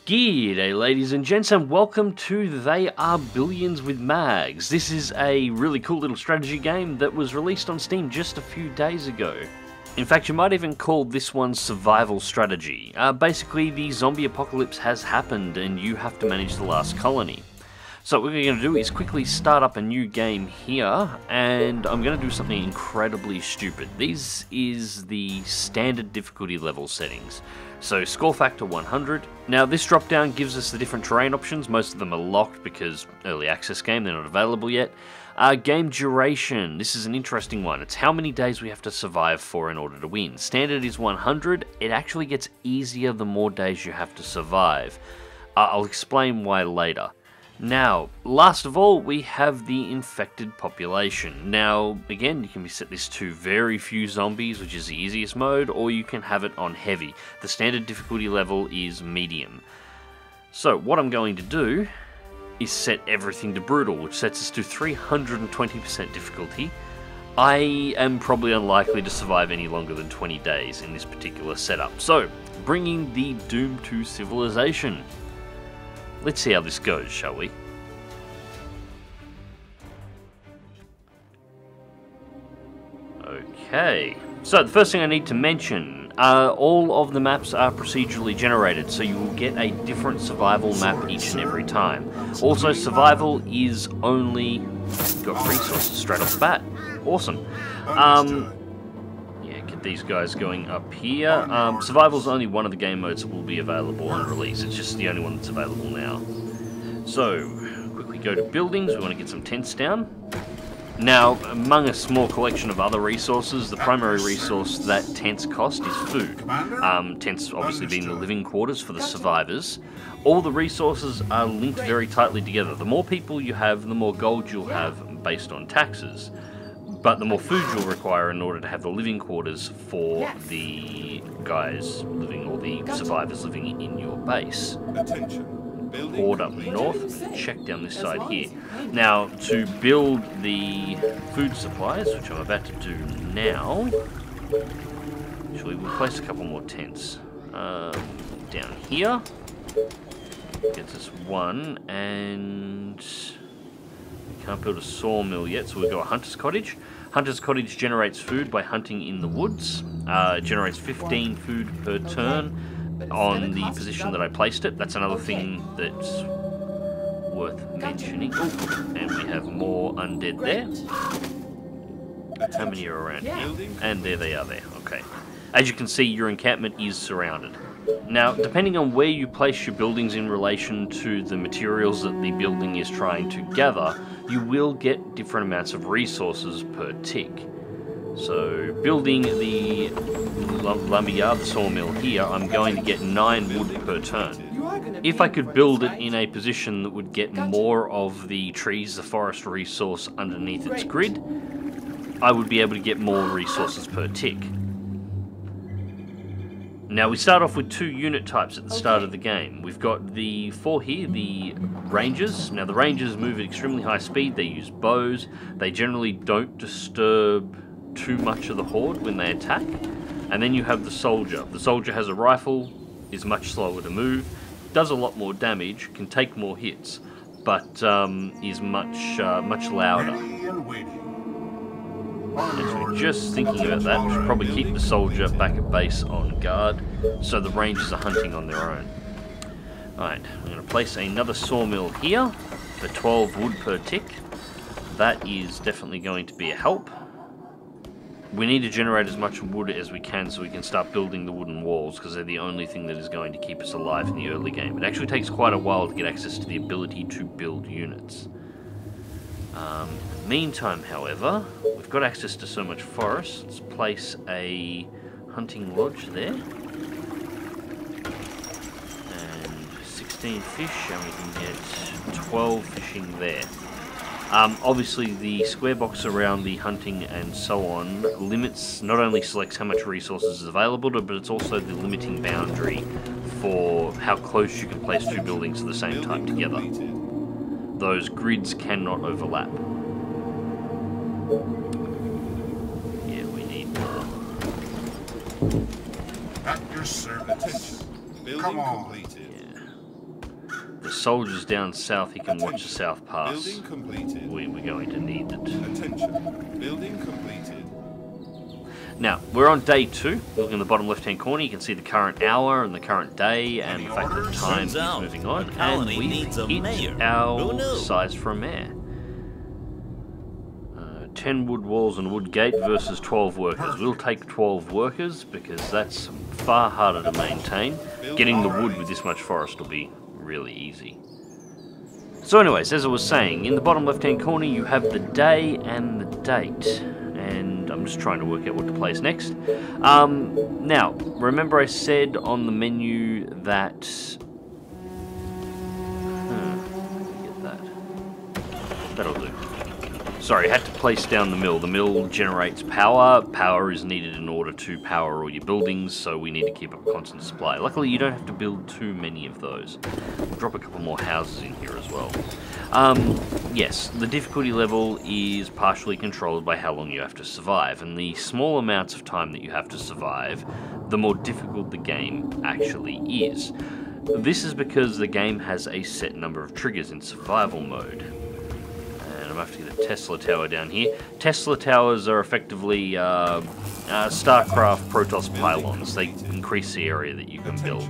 G'day ladies and gents, and welcome to They Are Billions with Mags. This is a really cool little strategy game that was released on Steam just a few days ago. In fact, you might even call this one survival strategy. Basically, the zombie apocalypse has happened and you have to manage the last colony. So what we're going to do is quickly start up a new game here, and I'm going to do something incredibly stupid. This is the standard difficulty level settings. So score factor 100. Now this drop down gives us the different terrain options. Most of them are locked because early access game, they're not available yet. Game duration, this is an interesting one. It's how many days we have to survive for in order to win. Standard is 100. It actually gets easier the more days you have to survive. I'll explain why later. Now, last of all, we have the infected population. Now, again, you can set this to very few zombies, which is the easiest mode, or you can have it on heavy. The standard difficulty level is medium. So, what I'm going to do is set everything to brutal, which sets us to 320% difficulty. I am probably unlikely to survive any longer than 20 days in this particular setup. So, bringing the doom to civilization. Let's see how this goes, shall we? Okay, so the first thing I need to mention, all of the maps are procedurally generated, so you will get a different survival map each and every time. Also, survival is only... got resources straight off the bat. Awesome. Get these guys going up here. Survival is only one of the game modes that will be available on release. It's just the only one that's available now. So, quickly go to buildings. We want to get some tents down. Now, among a small collection of other resources, the primary resource that tents cost is food. Tents obviously being the living quarters for the survivors. All the resources are linked very tightly together. The more people you have, the more gold you'll have based on taxes. But the more food you'll require in order to have the living quarters for the guys living, or the survivors living in your base. Horde up north, check down this side here. Now, to build the food supplies, which I'm about to do now, actually we'll place a couple more tents. Down here, gets us one, and... can't build a sawmill yet, so we'll go a hunter's cottage. Hunter's cottage generates food by hunting in the woods. It generates 15 food per turn on the position that I placed it. That's another thing that's worth mentioning. Ooh, and we have more undead there. How many are around here? And there they are there. Okay. As you can see, your encampment is surrounded. Now, depending on where you place your buildings in relation to the materials that the building is trying to gather, you will get different amounts of resources per tick. So, building the lumberyard, the sawmill here, I'm going to get 9 wood per turn. If I could build it in a position that would get more of the trees, the forest resource underneath its grid, I would be able to get more resources per tick. Now, we start off with 2 unit types at the start of the game. We've got the 4 here, the Rangers. Now, the Rangers move at extremely high speed. They use bows. They generally don't disturb too much of the Horde when they attack. And then you have the Soldier. The Soldier has a rifle, is much slower to move, does a lot more damage, can take more hits, but is much louder. As we're just thinking about that, we should probably keep the Soldier back at base on guard, so the Rangers are hunting on their own. Alright, I'm going to place another sawmill here for 12 wood per tick. That is definitely going to be a help. We need to generate as much wood as we can so we can start building the wooden walls, because they're the only thing that is going to keep us alive in the early game. It actually takes quite a while to get access to the ability to build units. Meantime, however, we've got access to so much forest. Let's place a hunting lodge there. And 16 fish, and we can get 12 fishing there. Obviously, the square box around the hunting and so on limits, not only selects how much resources is available, but it's also the limiting boundary for how close you can place 2 buildings of the same type together. Those grids cannot overlap. Yeah, we need more. At your service. Building completed. Yeah. The soldiers down south, he can watch the south pass. Building completed. We're going to need it. Attention. Building completed. Now, we're on day 2. Look in the bottom left-hand corner, you can see the current hour and the current day and the fact that time is moving on. And we've hit our size for a mayor. 10 wood walls and wood gate versus 12 workers. We'll take 12 workers because that's far harder to maintain. Getting the wood with this much forest will be really easy. So anyways, as I was saying, in the bottom left-hand corner you have the day and the date. And I'm just trying to work out what to place next. Now, remember I said on the menu that... let me get that. That'll do. Sorry, I had to place down the mill. The mill generates power. Power is needed in order to power all your buildings, so we need to keep up a constant supply. Luckily, you don't have to build too many of those. We'll drop a couple more houses in here as well. Yes, the difficulty level is partially controlled by how long you have to survive, and the small amounts of time that you have to survive, the more difficult the game actually is. This is because the game has a set number of triggers in survival mode. I have to get a Tesla tower down here. Tesla towers are effectively StarCraft Protoss pylons. They increase the area that you can build.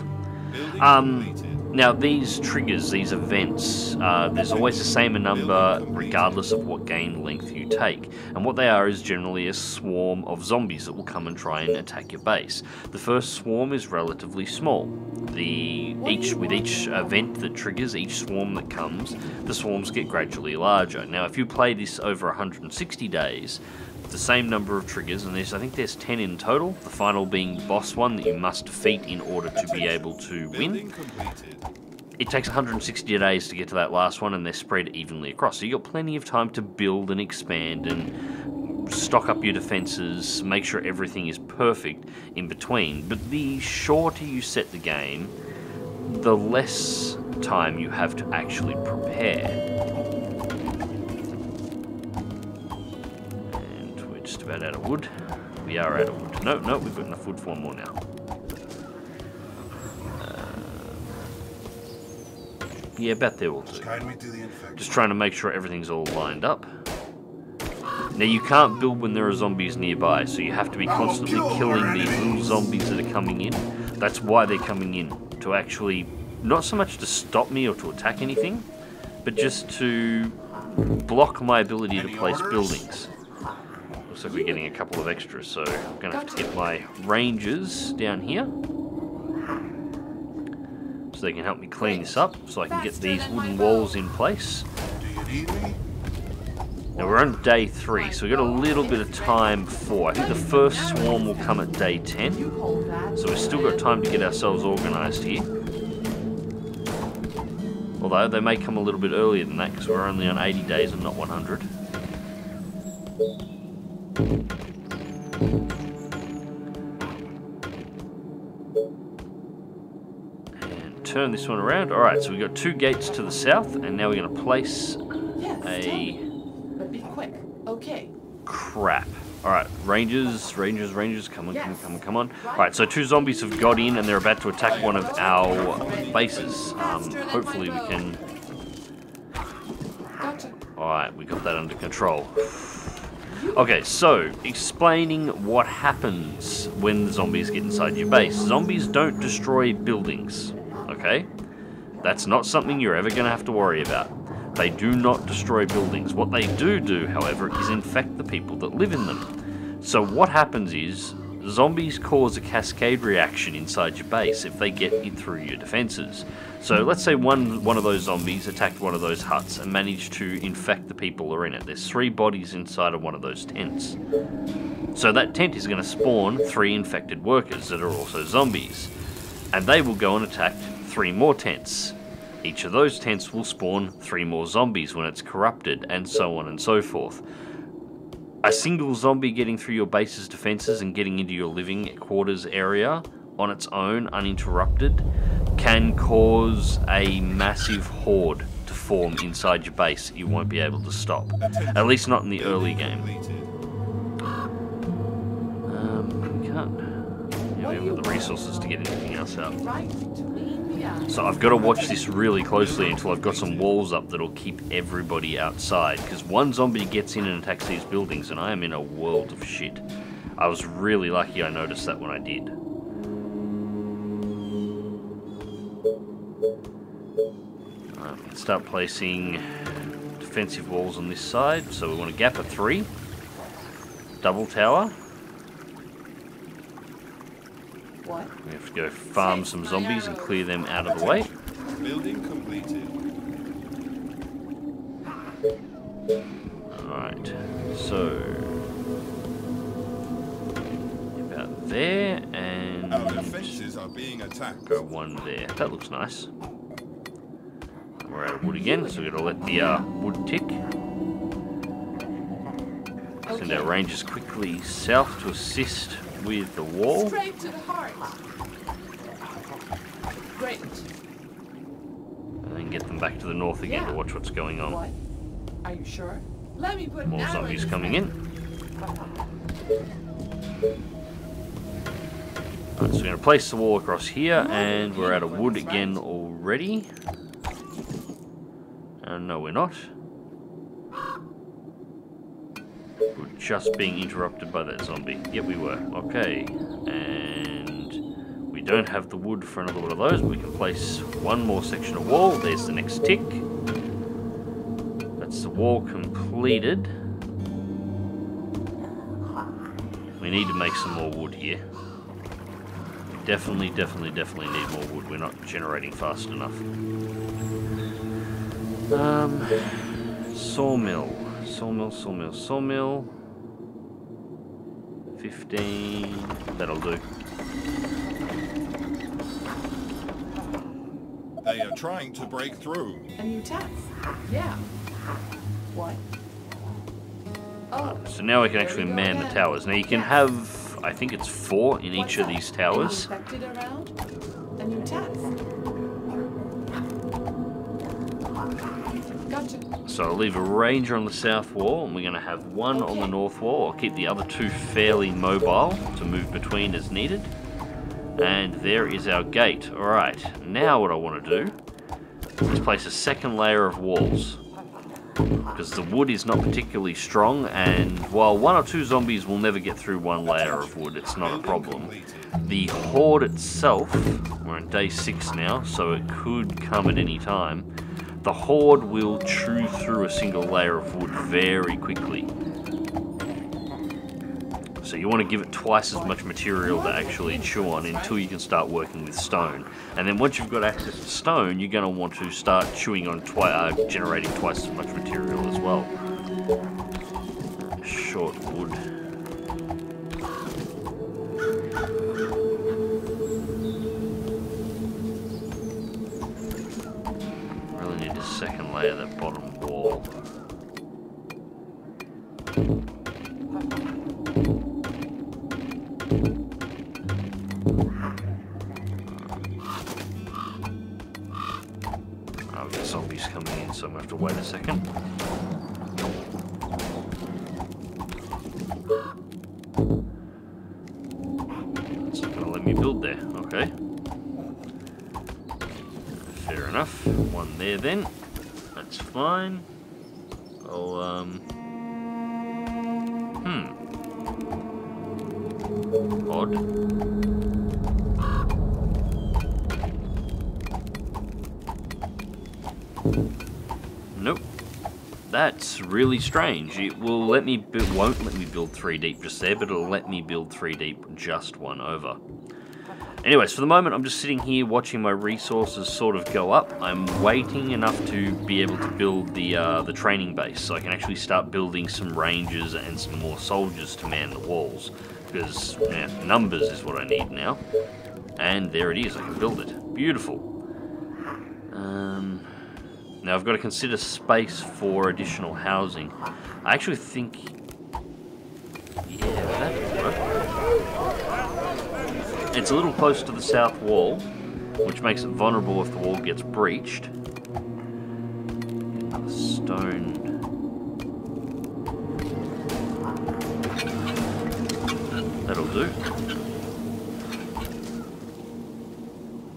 Now these triggers, these events, there's always the same number regardless of what game length you take. And what they are is generally a swarm of zombies that will come and try and attack your base. The first swarm is relatively small. With each event that triggers, each swarm that comes, the swarms get gradually larger. Now if you play this over 160 days, the same number of triggers, and I think there's 10 in total, the final being the boss one that you must defeat in order to be able to win. It takes 160 days to get to that last one, and they're spread evenly across, so you've got plenty of time to build and expand and stock up your defenses, make sure everything is perfect in between. But the shorter you set the game, the less time you have to actually prepare. Just about out of wood. We are out of wood. No, we've got enough wood for one more now. Yeah, about there will do. Just trying to make sure everything's all lined up. Now you can't build when there are zombies nearby, so you have to be constantly killing these little zombies that are coming in. That's why they're coming in, to actually, not so much to stop me or to attack anything, but just to block my ability to place buildings. Looks like we're getting a couple of extras, so I'm going to have to get my rangers down here so they can help me clean this up, so I can get these wooden walls in place. Now we're on day 3, so we've got a little bit of time before. I think the first swarm will come at day 10, so we've still got time to get ourselves organised here. Although they may come a little bit earlier than that, because we're only on 80 days and not 100. And turn this one around. Alright, so we've got 2 gates to the south, and now we're going to place But be quick. Okay. Crap. Alright, Rangers, come on. Alright, so 2 zombies have got in, and they're about to attack one of our bases. Hopefully we can... Alright, we got that under control. Okay, so, explaining what happens when the zombies get inside your base. Zombies don't destroy buildings, okay? That's not something you're ever going to have to worry about. They do not destroy buildings. What they do, however, is infect the people that live in them. So what happens is, zombies cause a cascade reaction inside your base if they get in through your defenses. So let's say one of those zombies attacked one of those huts and managed to infect the people that are in it. There's 3 bodies inside of one of those tents. So that tent is going to spawn 3 infected workers that are also zombies. And they will go and attack 3 more tents. Each of those tents will spawn 3 more zombies when it's corrupted, and so on and so forth. A single zombie getting through your base's defenses and getting into your living quarters area on its own, uninterrupted, can cause a massive horde to form inside your base that you won't be able to stop. At least not in the early game. We can't... Yeah, we haven't got the resources to get anything else out. So I've got to watch this really closely until I've got some walls up that'll keep everybody outside. Because one zombie gets in and attacks these buildings and I am in a world of shit. I was really lucky I noticed that when I did. We can start placing defensive walls on this side. So we want a gap of 3. Double tower. What? We have to go farm some zombies and clear them out of the way. Building completed. Alright, so about there and Our defenses are being attacked. go one there. That looks nice. We're out of wood again, so we're going to let the wood tick. Send our rangers quickly south to assist with the wall. Straight to the heart. Great. And then get them back to the north again to watch what's going on. What? Are you sure? Let me put More zombies coming in. Right, so we're going to place the wall across here, and we're out of wood again already. No, we're not. We're just being interrupted by that zombie. Yep, we were. Okay, and we don't have the wood for another one of those. We can place one more section of wall. There's the next tick. That's the wall completed. We need to make some more wood here. Definitely need more wood. We're not generating fast enough. Sawmill. 15. That'll do. They are trying to break through. A new task. Yeah. What? Oh. So now we can actually man the towers. Now you can have, I think it's 4 in each of these towers. Infected around? A new task. Gotcha. So I'll leave a ranger on the south wall, and we're going to have one on the north wall. I'll keep the other 2 fairly mobile to move between as needed. And there is our gate. Alright, now what I want to do is place a second layer of walls. Because the wood is not particularly strong, and while 1 or 2 zombies will never get through 1 layer of wood, it's not a problem. The horde itself, we're on day 6 now, so it could come at any time. The horde will chew through a single layer of wood very quickly. So you want to give it twice as much material to actually chew on until you can start working with stone. And then once you've got access to stone, you're going to want to start chewing on generating twice as much material as well. Short wood. Really need a second layer of that bottom wall. Zombies coming in, so I'm going to have to wait a second. It's not going to let me build there, okay. Fair enough. One there then. That's fine. I'll, odd. Nope. That's really strange. It will let me won't let me build 3 deep just there, but it'll let me build 3 deep just one over. Anyways, for the moment, I'm just sitting here watching my resources sort of go up. I'm waiting enough to be able to build the training base, so I can actually start building some rangers and some more soldiers to man the walls. Because numbers is what I need now. And there it is. I can build it. Beautiful. Now I've got to consider space for additional housing. I actually think, yeah, that'd work. It's a little close to the south wall, which makes it vulnerable if the wall gets breached. Another stone. That'll do.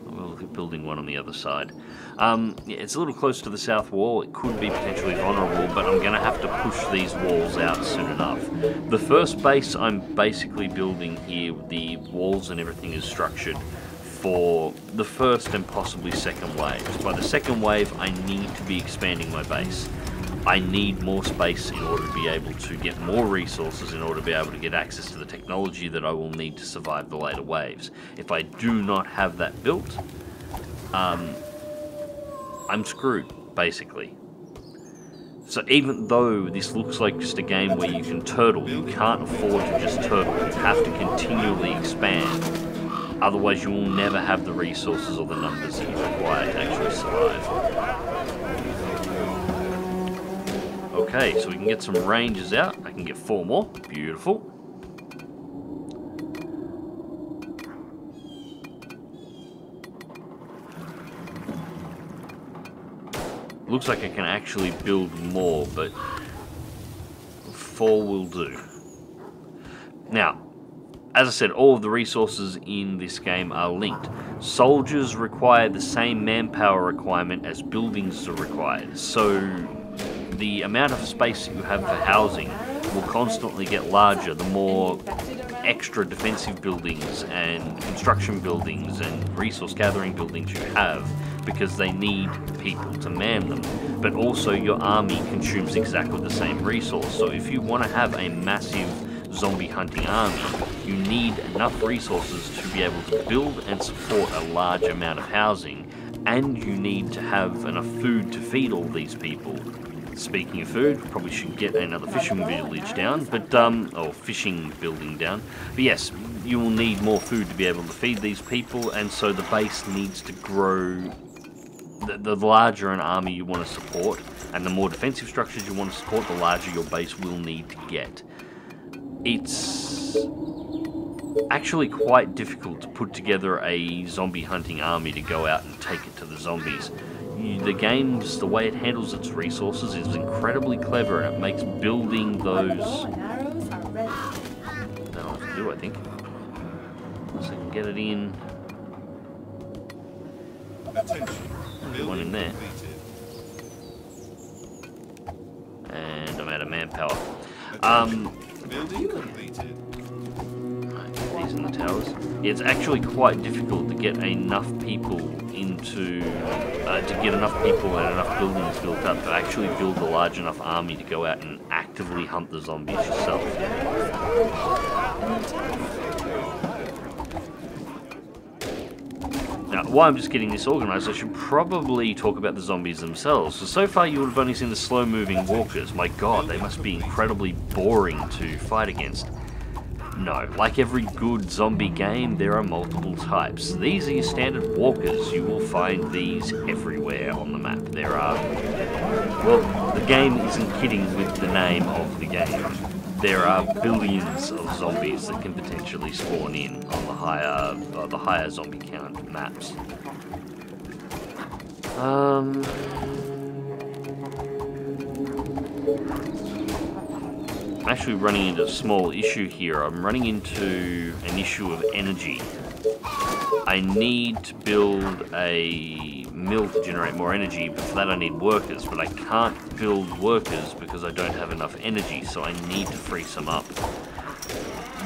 We'll look at building one on the other side. Yeah, it's a little close to the south wall. It could be potentially vulnerable, but I'm going to have to push these walls out soon enough. The first base I'm basically building here, the walls and everything is structured for the first and possibly second waves. By the second wave, I need to be expanding my base. I need more space in order to be able to get more resources, in order to be able to get access to the technology that I will need to survive the later waves. If I do not have that built, I'm screwed, basically. So even though this looks like just a game where you can turtle, you can't afford to just turtle. You have to continually expand. Otherwise, you will never have the resources or the numbers that you require to actually survive. Okay, so we can get some ranges out. I can get 4 more. Beautiful. Looks like I can actually build more, but 4 will do. Now, as I said, all of the resources in this game are linked. Soldiers require the same manpower requirement as buildings are required, so the amount of space that you have for housing will constantly get larger the more extra defensive buildings and construction buildings and resource gathering buildings you have, because they need people to man them. But also your army consumes exactly the same resource, so if you want to have a massive zombie hunting army, you need enough resources to be able to build and support a large amount of housing, and you need to have enough food to feed all these people. Speaking of food, probably should get another fishing village down, but or fishing building down. But yes, you will need more food to be able to feed these people, and so the base needs to grow. The larger an army you want to support, and the more defensive structures you want to support, the larger your base will need to get. It's actually quite difficult to put together a zombie hunting army to go out and take it to the zombies. The game's, the way it handles its resources is incredibly clever, and it makes building those... That'll have to do, I think. So I can get it in. There's one in there. And I'm out of manpower. Building completed. These in the towers. Yeah, it's actually quite difficult to get enough people into, to get enough people and enough buildings built up to actually build a large enough army to go out and actively hunt the zombies yourself. Now, while I'm just getting this organised, I should probably talk about the zombies themselves. So far you would have only seen the slow-moving walkers. My god, they must be incredibly boring to fight against. No, like every good zombie game, there are multiple types. These are your standard walkers. You will find these everywhere on the map. There are... Well, the game isn't kidding with the name of the game. There are billions of zombies that can potentially spawn in on the higher zombie count maps. I'm actually running into a small issue here. I'm running into an issue of energy. I need to build a mill to generate more energy, but for that I need workers, but I can't build workers because I don't have enough energy, so I need to free some up.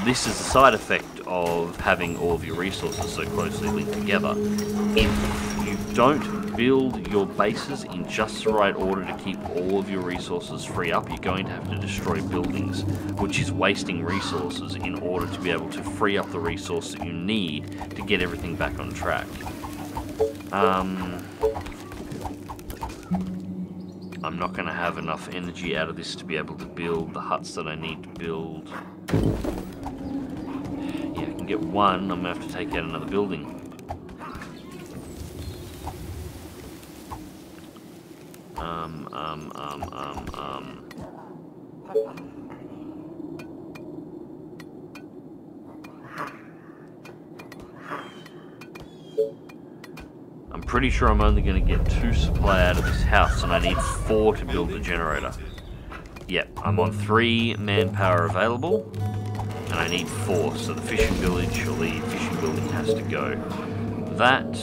This is a side effect of having all of your resources so closely linked together. If you don't build your bases in just the right order to keep all of your resources free up, you're going to have to destroy buildings, which is wasting resources in order to be able to free up the resource that you need to get everything back on track. I'm not going to have enough energy out of this to be able to build the huts that I need to build. Yeah, I can get one. I'm going to have to take out another building. I'm pretty sure I'm only going to get 2 supply out of this house, and I need 4 to build the generator. Yep, I'm on 3 manpower available, and I need 4, so the fishing village, or the fishing building has to go. That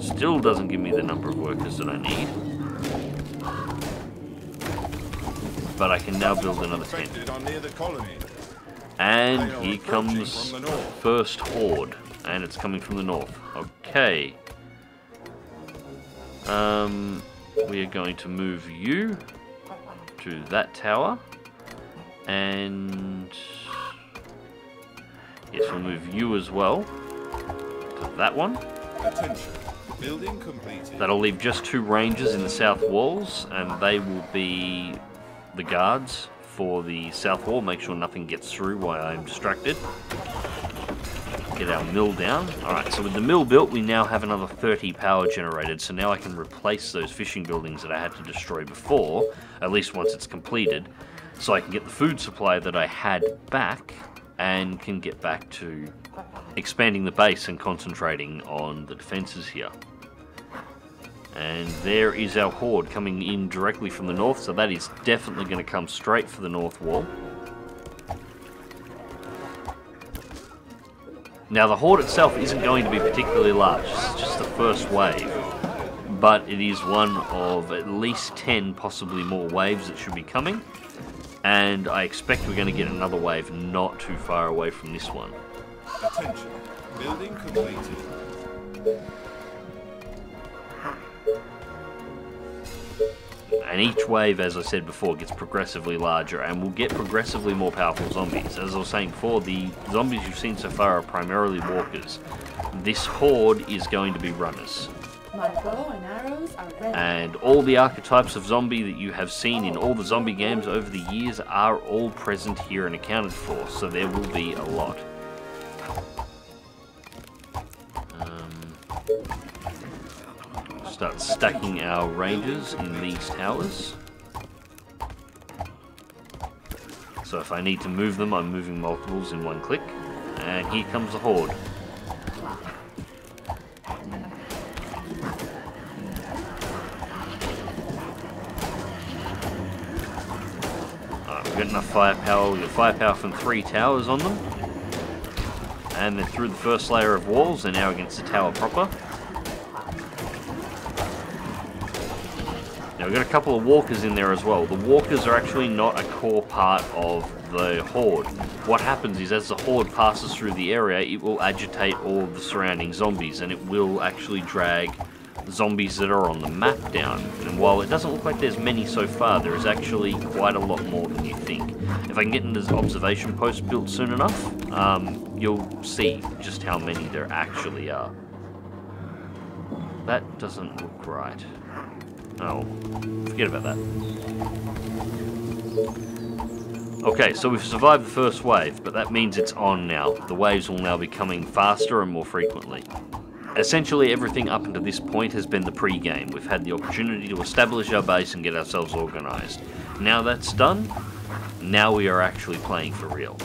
Still doesn't give me the number of workers that I need. But I can now build another tent. And here comes first horde. And it's coming from the north. Okay. We are going to move you to that tower. And yes, we'll move you as well to that one. Attention. Building completed. That'll leave just 2 rangers in the south walls, and they will be the guards for the south wall. Make sure nothing gets through while I'm distracted. Get our mill down. Alright, so with the mill built, we now have another 30 power generated, so now I can replace those fishing buildings that I had to destroy before, at least once it's completed, so I can get the food supply that I had back, and can get back to expanding the base and concentrating on the defenses here. And there is our horde coming in directly from the north, so that is definitely going to come straight for the north wall. Now the horde itself isn't going to be particularly large, it's just the first wave, but it is one of at least 10, possibly more waves that should be coming, and I expect we're going to get another wave not too far away from this one. Attention. Building completed. And each wave, as I said before, gets progressively larger and will get progressively more powerful zombies. As I was saying before, the zombies you've seen so far are primarily walkers. This horde is going to be runners. My bow and arrows are ready. And all the archetypes of zombie that you have seen in all the zombie games over the years are all present here and accounted for, so there will be a lot. Start stacking our rangers in these towers. So if I need to move them, I'm moving multiples in one click. And here comes the horde. Alright, we've got enough firepower. We've got firepower from 3 towers on them. And then through the first layer of walls, and now against the tower proper. Now we've got a couple of walkers in there as well. The walkers are actually not a core part of the horde. What happens is as the horde passes through the area, it will agitate all of the surrounding zombies, and it will actually drag zombies that are on the map down. And while it doesn't look like there's many so far, there is actually quite a lot more than you think. If I can get in this observation post built soon enough, you'll see just how many there actually are. That doesn't look right. Oh, forget about that. Okay, so we've survived the first wave, but that means it's on now. The waves will now be coming faster and more frequently. Essentially, everything up until this point has been the pre-game. We've had the opportunity to establish our base and get ourselves organised. Now that's done, now we are actually playing for real.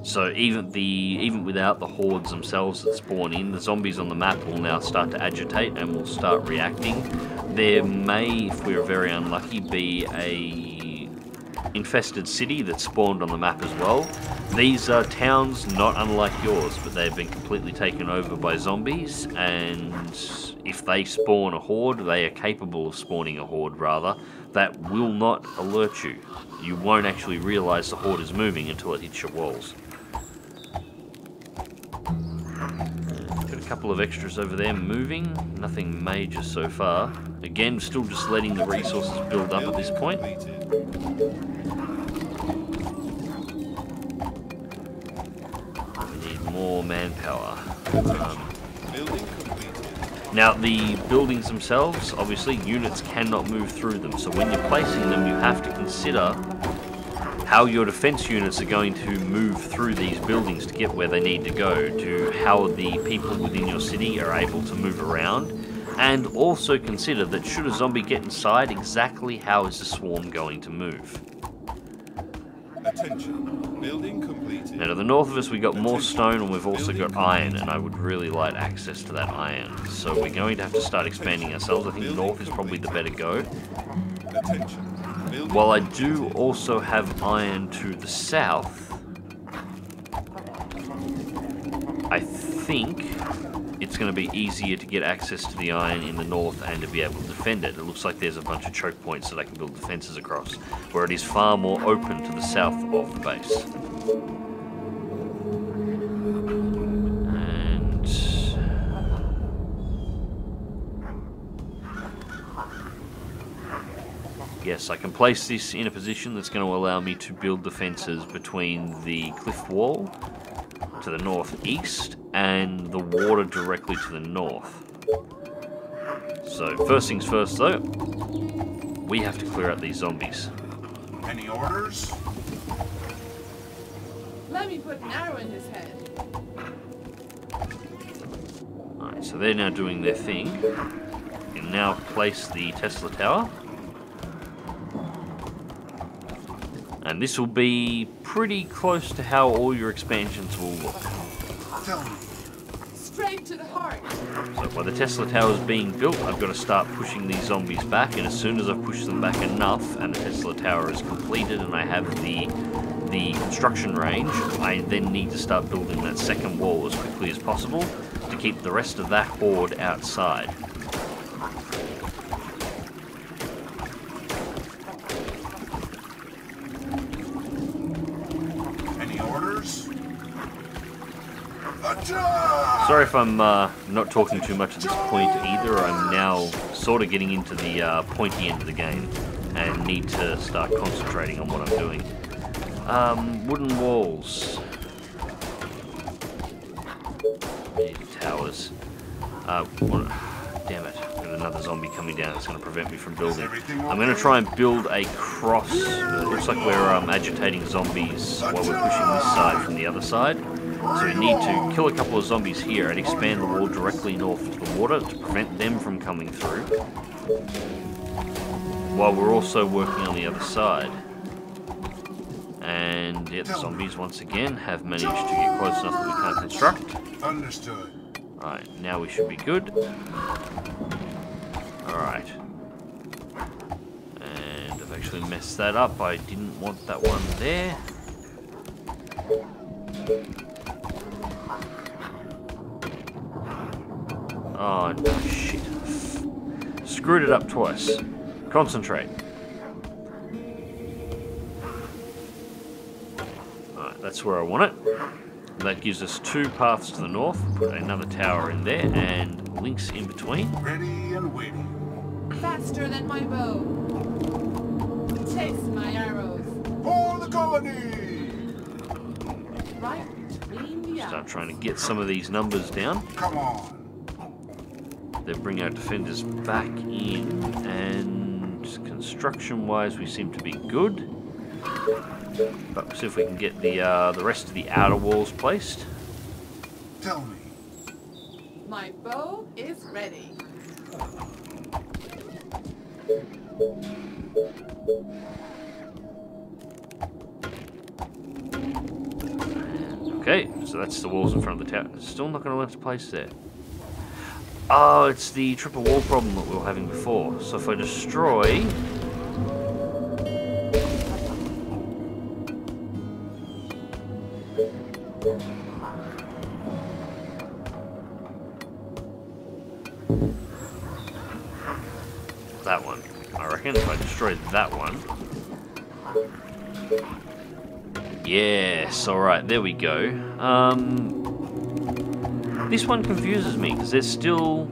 So even without the hordes themselves that spawn in, the zombies on the map will now start to agitate and will start reacting. There may, if we are very unlucky, be a infested city that spawned on the map as well. These are towns not unlike yours, but they've been completely taken over by zombies, and if they spawn a horde, they are capable of spawning a horde rather, that will not alert you. You won't actually realise the horde is moving until it hits your walls. Got a couple of extras over there moving, nothing major so far. Again, still just letting the resources build up at this point. We need more manpower. Now, the buildings themselves, obviously, units cannot move through them, so when you're placing them, you have to consider how your defense units are going to move through these buildings to get where they need to go, to how the people within your city are able to move around, and also consider that should a zombie get inside, exactly how is the swarm going to move. Attention. Building completed. Now to the north of us we got more stone, and we've also got iron, and I would really like access to that iron. So we're going to have to start expanding ourselves. I think north is probably the better go. Attention. While I do also have iron to the south, I think it's going to be easier to get access to the iron in the north and to be able to defend it. It looks like there's a bunch of choke points that I can build defences across, where it is far more open to the south of the base. And yes, I can place this in a position that's going to allow me to build defences between the cliff wall to the northeast and the water directly to the north. So first things first though, we have to clear out these zombies. Any orders? Let me put an arrow in his head. Alright, so they're now doing their thing. You can now place the Tesla tower. And this will be pretty close to how all your expansions will look. Straight to the heart. So while the Tesla tower is being built, I've got to start pushing these zombies back, and as soon as I've pushed them back enough and the Tesla tower is completed and I have the construction range, I then need to start building that second wall as quickly as possible to keep the rest of that horde outside. Sorry if I'm not talking too much at this point either. I'm now sort of getting into the pointy end of the game and need to start concentrating on what I'm doing. Wooden walls. Towers. Damn it. I've got another zombie coming down that's going to prevent me from building. I'm going to try and build a cross. It looks like we're agitating zombies while we're pushing this side from the other side. So we need to kill a couple of zombies here and expand the wall directly north to the water to prevent them from coming through, while we're also working on the other side. And yeah, the zombies once again have managed to get close enough that we can't construct. Understood. Alright, now we should be good. Alright. And I've actually messed that up. I didn't want that one there. Oh, no, shit. Screwed it up twice. Concentrate. Alright, that's where I want it. That gives us two paths to the north. Put another tower in there and links in between. Ready and waiting. Faster than my bow. Chase my arrows. For the colony! Right between the eyes. Start trying to get some of these numbers down. Come on. Then bring our defenders back in, and construction-wise we seem to be good. But we'll see if we can get the rest of the outer walls placed. Tell me. My bow is ready. Okay, so that's the walls in front of the tower. Still not going to left a place there. Oh, it's the triple wall problem that we were having before. So if I destroy... that one. I reckon if I destroy that one... Yes, alright, there we go. This one confuses me, because there's still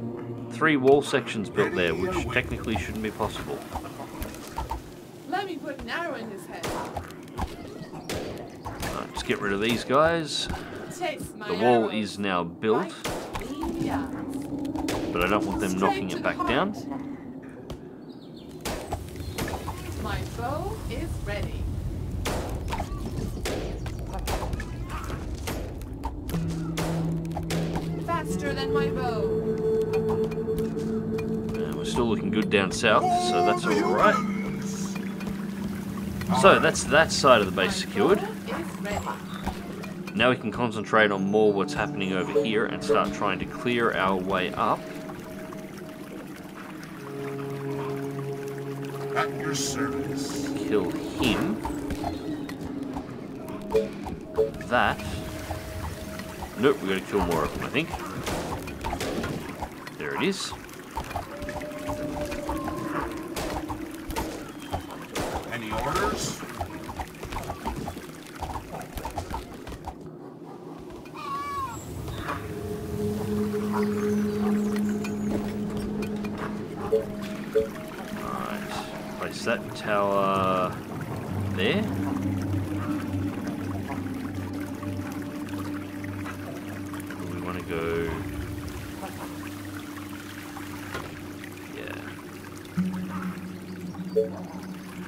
3 wall sections built there, which technically shouldn't be possible. Let me put an arrow in his head. Right, let's get rid of these guys. Chase my The wall arrows. is now built, Right between the eyes. but I don't want them knocking Straight it to back the down. heart. My bow is ready. Faster than my bow. And we're still looking good down south, so that's alright. So that's that side of the base secured. My bow is ready. Now we can concentrate on more what's happening over here and start trying to clear our way up. At your service. Kill him. That. Nope, we gotta kill more of them, I think. There it is. Any orders? Alright, place that tower there. We want to go...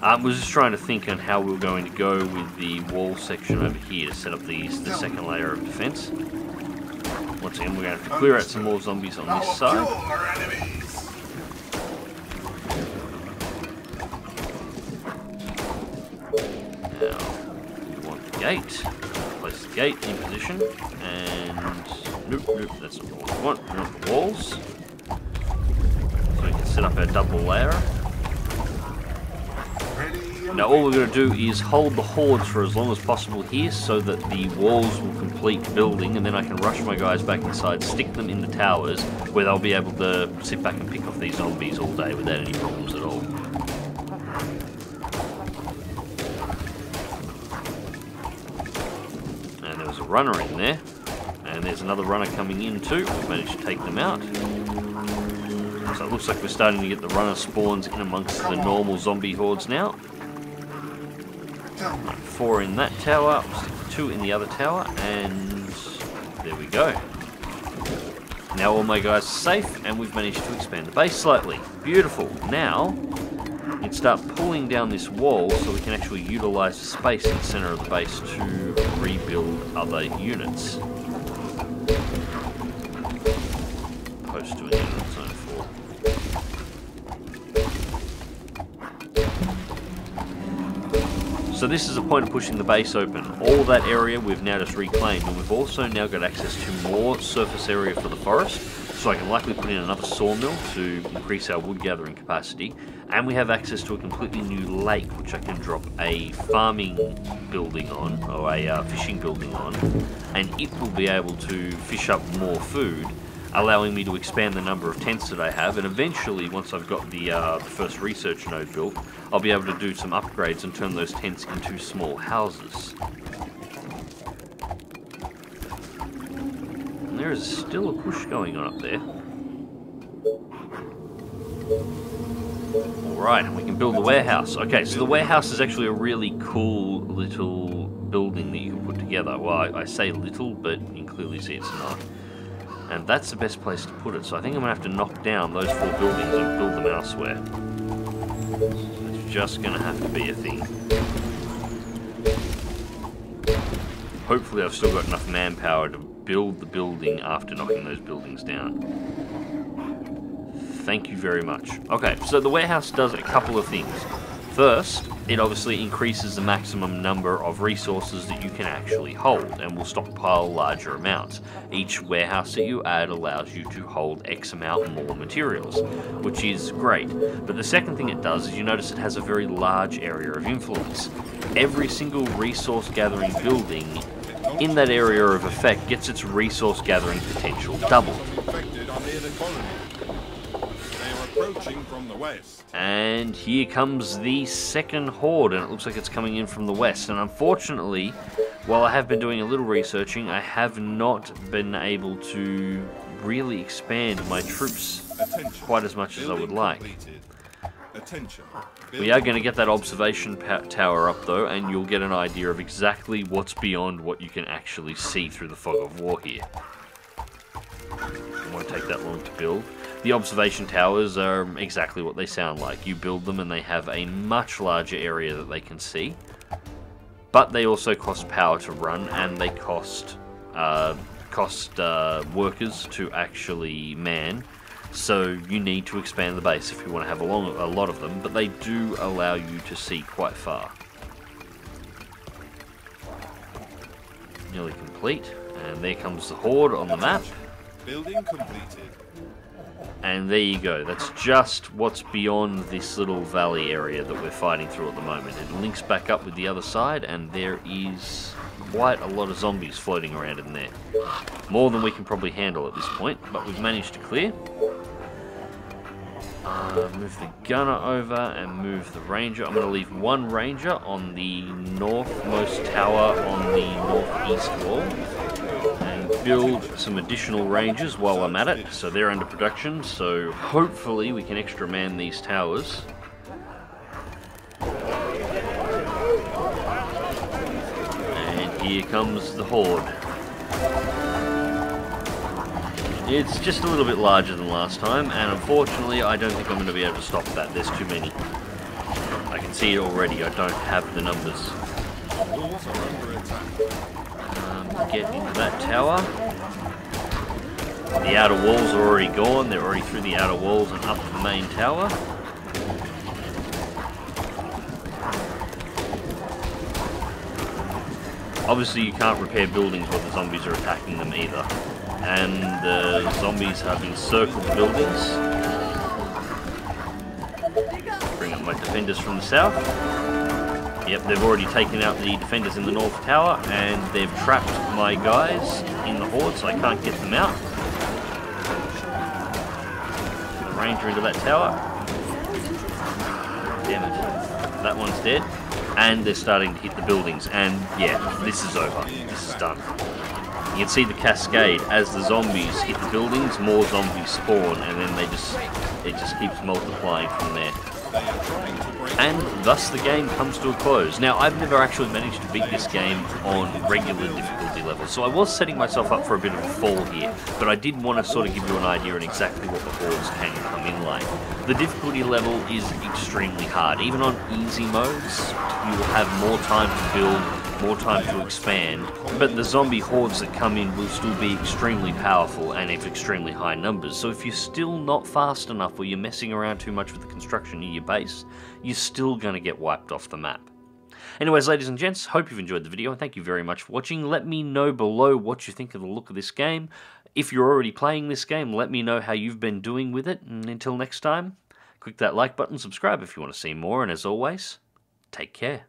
I was just trying to think on how we were going to go with the wall section over here to set up the second layer of defense. Once again, we're going to have to clear out some more zombies on this side. Now, we want the gate. Place the gate in position, and nope, that's not what we want. We want the walls, so we can set up our double layer. Now all we're going to do is hold the hordes for as long as possible here so that the walls will complete building, and then I can rush my guys back inside, stick them in the towers where they'll be able to sit back and pick off these zombies all day without any problems at all. And there was a runner in there, and there's another runner coming in too. We've managed to take them out. So it looks like we're starting to get the runner spawns in amongst the normal zombie hordes now. 4 in that tower, 2 in the other tower, and there we go. Now all my guys are safe, and we've managed to expand the base slightly. Beautiful. Now, we can start pulling down this wall so we can actually utilize the space in the center of the base to rebuild other units. Post to a unit zone 4. So this is a point of pushing the base open. All that area we've now just reclaimed, and we've also now got access to more surface area for the forest, so I can likely put in another sawmill to increase our wood gathering capacity, and we have access to a completely new lake which I can drop a farming building on, or a fishing building on, and it will be able to fish up more food, allowing me to expand the number of tents that I have, and eventually, once I've got the first research node built, I'll be able to do some upgrades and turn those tents into small houses. And there is still a push going on up there. Alright, and we can build the warehouse. Okay, so the warehouse is actually a really cool little building that you can put together. Well, I say little, but you can clearly see it's not. And that's the best place to put it, so I think I'm going to have to knock down those 4 buildings and build them elsewhere. It's just going to have to be a thing. Hopefully I've still got enough manpower to build the building after knocking those buildings down. Thank you very much. Okay, so the warehouse does a couple of things. First, it obviously increases the maximum number of resources that you can actually hold, and will stockpile larger amounts. Each warehouse that you add allows you to hold X amount more materials, which is great. But the second thing it does is you notice it has a very large area of influence. Every single resource gathering building in that area of effect gets its resource gathering potential doubled. Approaching from the west. And here comes the second horde, and it looks like it's coming in from the west. And unfortunately, while I have been doing a little researching, I have not been able to really expand my troops quite as much as I would like. We are going to get that observation tower up though, and you'll get an idea of exactly what's beyond what you can actually see through the fog of war here. It won't take that long to build. The observation towers are exactly what they sound like. You build them and they have a much larger area that they can see. But they also cost power to run, and they cost workers to actually man. So you need to expand the base if you want to have a lot of them, but they do allow you to see quite far. Nearly complete, and there comes the horde on the map. Building completed. And there you go, that's just what's beyond this little valley area that we're fighting through at the moment. It links back up with the other side, and there is quite a lot of zombies floating around in there. More than we can probably handle at this point, but we've managed to clear. Move the gunner over and move the ranger. I'm going to leave one ranger on the northmost tower on the northeast wall and build some additional rangers while I'm at it. So they're under production, so hopefully we can extra man these towers. And here comes the horde. It's just a little bit larger than last time, and unfortunately I don't think I'm going to be able to stop that. There's too many. I can see it already, I don't have the numbers. Get into that tower. The outer walls are already gone, they're already through the outer walls and up to the main tower. Obviously you can't repair buildings while the zombies are attacking them either. And the zombies have encircled the buildings. Bring up my defenders from the south. Yep, they've already taken out the defenders in the north tower, and they've trapped my guys in the horde, so I can't get them out. The ranger into that tower. Damn it. That one's dead. And they're starting to hit the buildings, and yeah, this is over. This is done. You can see the cascade. As the zombies hit the buildings, more zombies spawn, and then it just keeps multiplying from there. And thus the game comes to a close. Now, I've never actually managed to beat this game on regular difficulty levels, so I was setting myself up for a bit of a fall here, but I did want to sort of give you an idea on exactly what the hordes can come in like. The difficulty level is extremely hard. Even on easy modes, you will have more time to build, more time to expand, but the zombie hordes that come in will still be extremely powerful and of extremely high numbers. So if you're still not fast enough or you're messing around too much with the construction in your base, you're still going to get wiped off the map. Anyways, ladies and gents, hope you've enjoyed the video and thank you very much for watching. Let me know below what you think of the look of this game. If you're already playing this game, let me know how you've been doing with it, and until next time, click that like button, subscribe if you want to see more, and as always, take care.